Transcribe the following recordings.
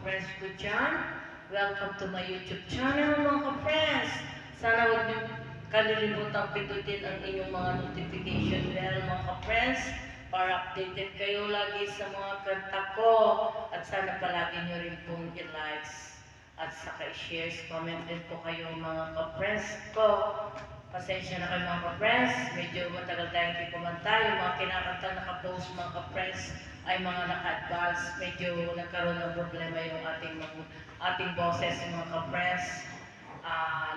ka-friends ko dyan. Welcome to my YouTube channel mga ka-friends. Sana huwag niyo kalilimutang pindutin ang inyong mga notification bell mga ka-friends para updated kayo lagi sa mga kanta ko. At sana palagi niyo rin pong i-likes at saka i-share, comment din po kayo mga ka-friends ko. Pasensya na kayo mga ka-friends, medyo matagal tayong hindi kumanta. Yung mga kinakanta naka-post mga ka-friends ay mga naka-advance. Medyo nagkaroon ng problema yung ating boses mga ka-friends.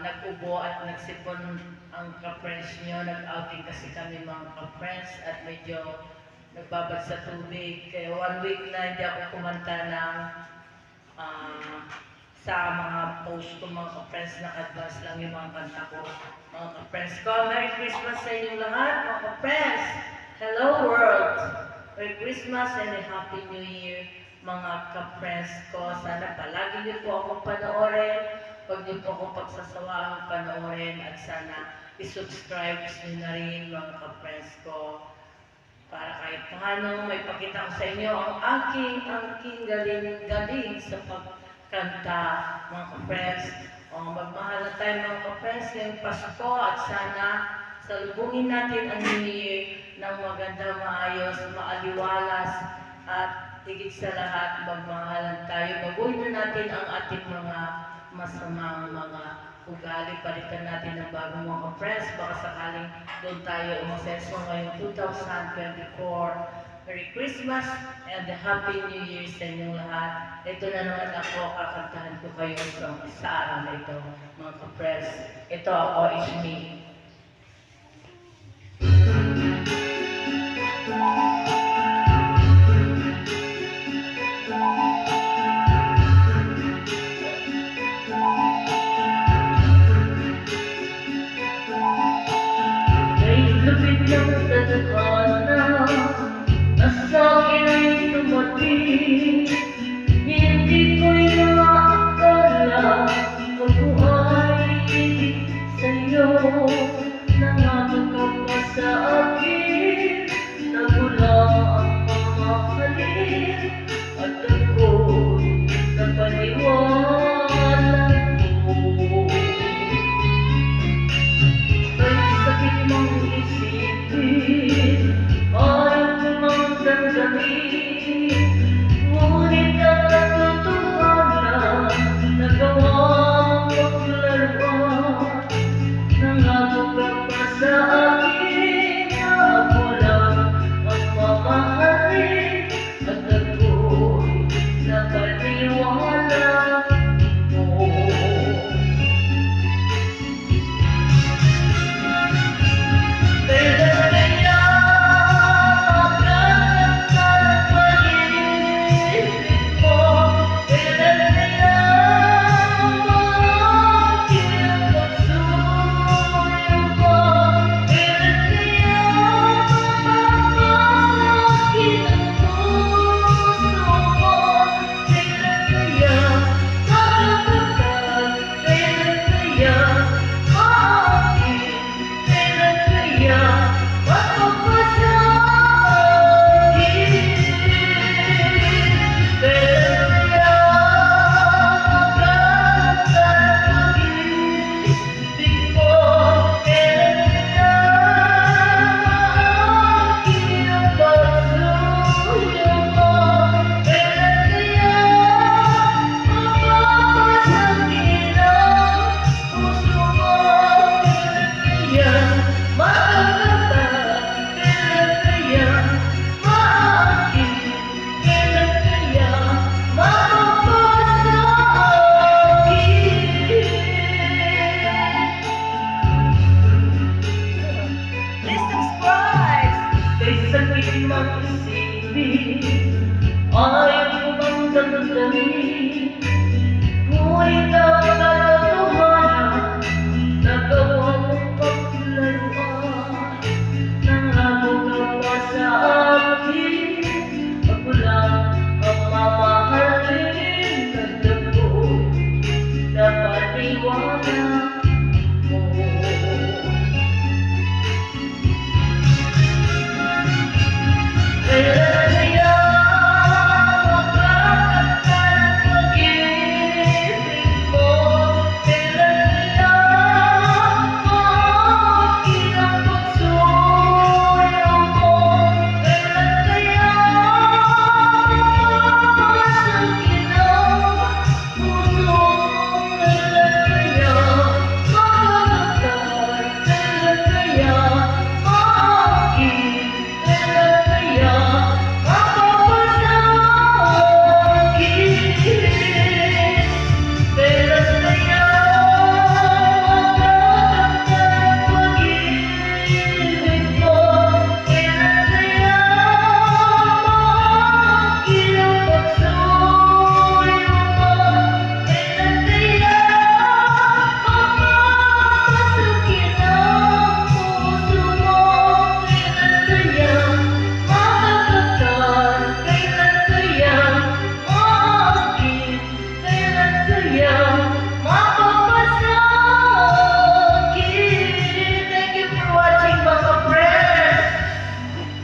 Nag-ubo at nagsipon ang ka-friends nyo. Nag-outing kasi kami mga ka-friends at medyo nagbabad sa tubig. Kaya 1 week na hindi ako kumanta ng sa mga post ko mga ka-friends, naka-advance lang yung mga kanta ko mga ka-friends ko. Merry Christmas sa inyo lahat mga ka-friends. Hello world! Merry Christmas and a Happy New Year mga ka-friends ko. Sana palagi niyo po akong panoorin. Huwag niyo po akong pagsasawaang panoorin at sana i-subscribe niyo na rin mga ka-friends ko. Para kahit paano may pakita ko sa inyo ang aking galing sa pagkanta mga ka-friends. Magmahal na tayo mga ka-friends ngayong Pasko at sana salubungin natin ang New Year ng maganda, maayos, maaliwalas at higit sa lahat magmahalan tayo. Baguhin na natin ang ating mga masamang mga ugali. Palitan natin ng bagong mga ka-friends. Baka sakaling doon tayo umasenso ngayong 2024. Merry Christmas and a Happy New Year sa inyong lahat. Ito na naman ako, kakantahan ko kayo sa araw na ito, mga ka-friends. Ito ako, is me. Lupit ng tadhana na sa'kin ay tumating. Hindi ko'y maakala ako ay ibig sa'yo. Nangato ka pa sa akin, nagulang ang mamahalin at ako'y napaniwala mo. Ay sakit mong isipin, ayaw ko mang damdamin, ngunit ang natutuhanan, nagawa mong paglalawan. Nangako ka pa sa akin na ako lang ang mamahalin at ako'y napaniwala mo. Ayaw ko bang damdamin, ngunit